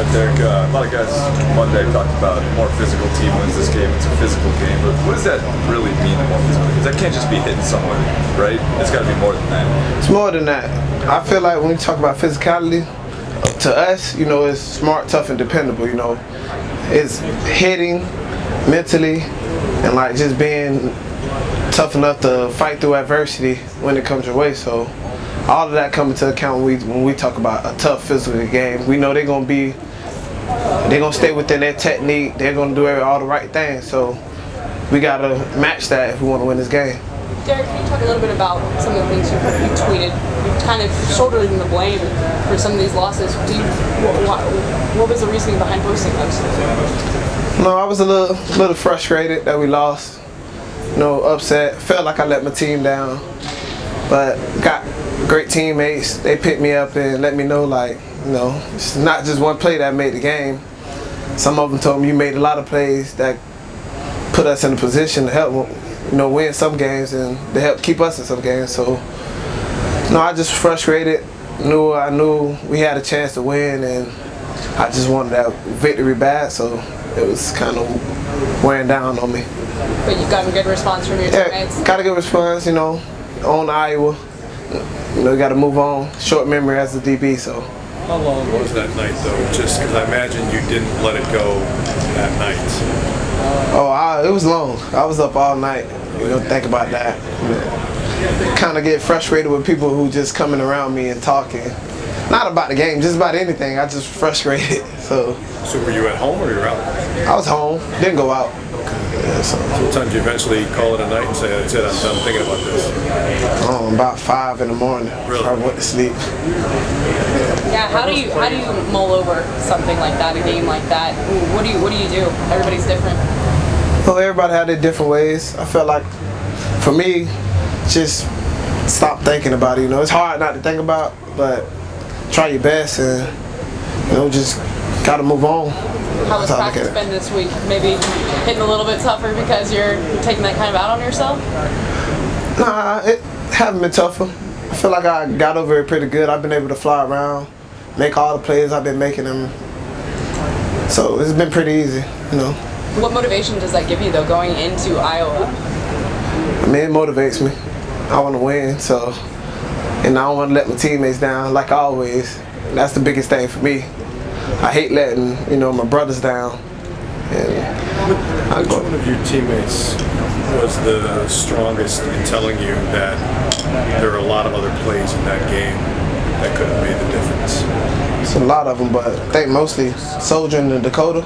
Derrick, a lot of guys Monday talked about more physical team wins this game. It's a physical game, but what does that really mean, more physical? Because that can't just be hitting someone, right? It's got to be more than that. It's more than that. I feel like when we talk about physicality, to us, it's smart, tough, and dependable. It's hitting mentally and like just being tough enough to fight through adversity when it comes your way. So all of that comes into account when we talk about a tough physical game. We know they're gonna stay within their technique. They're gonna do all the right things. So we gotta match that if we want to win this game. Derrick, can you talk a little bit about some of the things you tweeted? You kind of shouldering the blame for some of these losses. What was the reasoning behind posting those? No, I was a little frustrated that we lost. Upset. Felt like I let my team down, but got great teammates. They picked me up and let me know, it's not just one play that made the game. Some of them told me you made a lot of plays that put us in a position to help win some games and to help keep us in some games. So, I just frustrated. I knew we had a chance to win, and I just wanted that victory bad. So it was kind of wearing down on me. But you got a good response from your teammates? Yeah, got a good response, on Iowa. We got to move on. Short memory as a DB, so. How long was that night, though? Just because I imagine you didn't let it go that night. Oh, it was long. I was up all night. Think about that. Kind of get frustrated with people who just coming around me and talking. Not about the game, just about anything. I just frustrated. So were you at home or you were out? I was home. Didn't go out. Yeah, so what time did you eventually call it a night and say, that's it, I'm done thinking about this? About 5 in the morning. Really? I went to sleep. Yeah, how do you mull over something like that, a game like that? What do you do? Everybody's different. Well, everybody had their different ways. I felt like, for me, just stop thinking about it. It's hard not to think about, but try your best and, just gotta move on. How has practice been this week? Maybe hitting a little bit tougher because you're taking that kind of out on yourself? Nah, it hasn't been tougher. I feel like I got over it pretty good. I've been able to fly around, make all the plays I've been making them. So it's been pretty easy, What motivation does that give you, though, going into Iowa? It motivates me. I want to win, and I don't want to let my teammates down, like always. That's the biggest thing for me. I hate letting, my brothers down. Which one of your teammates was the strongest in telling you that there are a lot of other plays in that game that could have made the difference? It's a lot of them, but I think mostly Soldier and Dakota,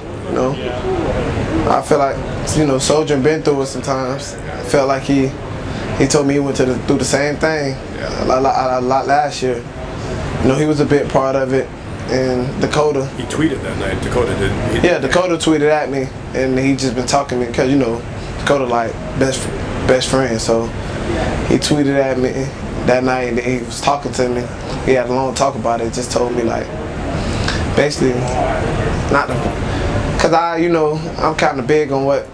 I feel like, Soldier been through it sometimes. I felt like he told me he went through the same thing a lot last year. He was a big part of it. And Dakota. He tweeted that night. Dakota didn't. Yeah, Dakota tweeted at me, and he just been talking to me because Dakota like best friend. So he tweeted at me that night, and then he was talking to me. He had a long talk about it. Just told me basically not because I'm kind of big on what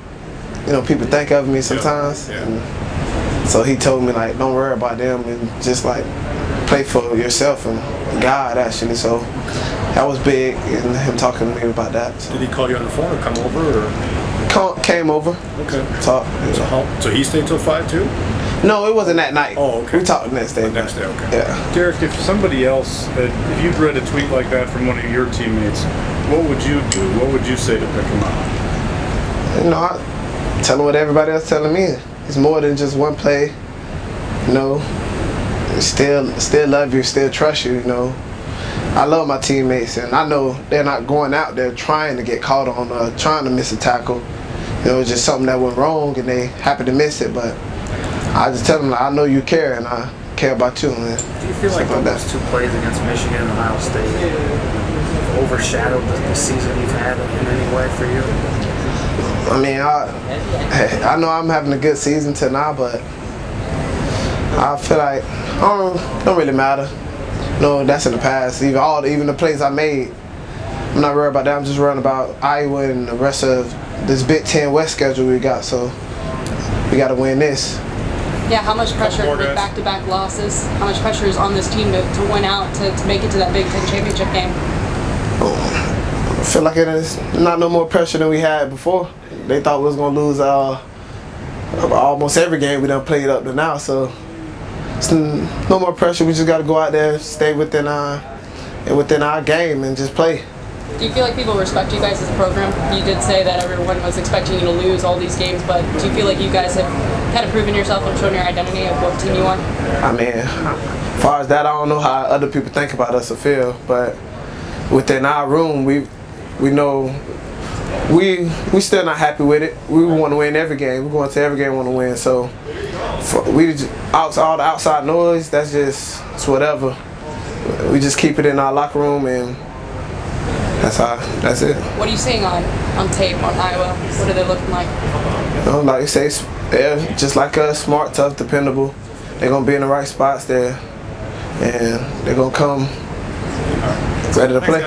people think of me sometimes. Yeah. So he told me don't worry about them and just play for yourself and God actually. So that was big in him talking to me about that. So. Did he call you on the phone or come over or? Came over. Okay. Talked. So he stayed till 5 too? No, it wasn't that night. Oh, okay. We talked the next day. The next day, okay. Yeah. Derrick, if somebody else, if you'd read a tweet like that from one of your teammates, what would you do? What would you say to pick him up? I tell him what everybody else telling me. It's more than just one play. Still love you, still trust you. I love my teammates, and I know they're not going out there trying to get caught on, trying to miss a tackle. It's just something that went wrong, and they happen to miss it. But I just tell them, I know you care, and I care about you. And do you feel like those 2 plays against Michigan and Ohio State overshadowed the season you've had in any way for you? I know I'm having a good season till now, but I feel like don't really matter. That's in the past. Even the plays I made, I'm not worried about that. I'm just worried about Iowa and the rest of this Big Ten West schedule we got. So we got to win this. Yeah, how much pressure with back-to-back losses? How much pressure is on this team to win out to make it to that Big Ten championship game? Oh, feel like it is not no more pressure than we had before. They thought we was gonna lose almost every game we done played up to now, so it's no more pressure. We just got to go out there, stay within our game, and just play. Do you feel like people respect you guys as a program? You did say that everyone was expecting you to lose all these games, but do you feel like you guys have kind of proven yourself and shown your identity of what team you are? I mean, as far as that, I don't know how other people think about us or feel, but within our room, we know we still not happy with it. We want to win every game. We're going to every game want to win. So all the outside noise, it's whatever. We just keep it in our locker room, and that's it. What are you seeing on tape on Iowa? What are they looking like? Like you say, they're just like us, smart, tough, dependable. They're gonna be in the right spots there, and they're gonna come ready to play.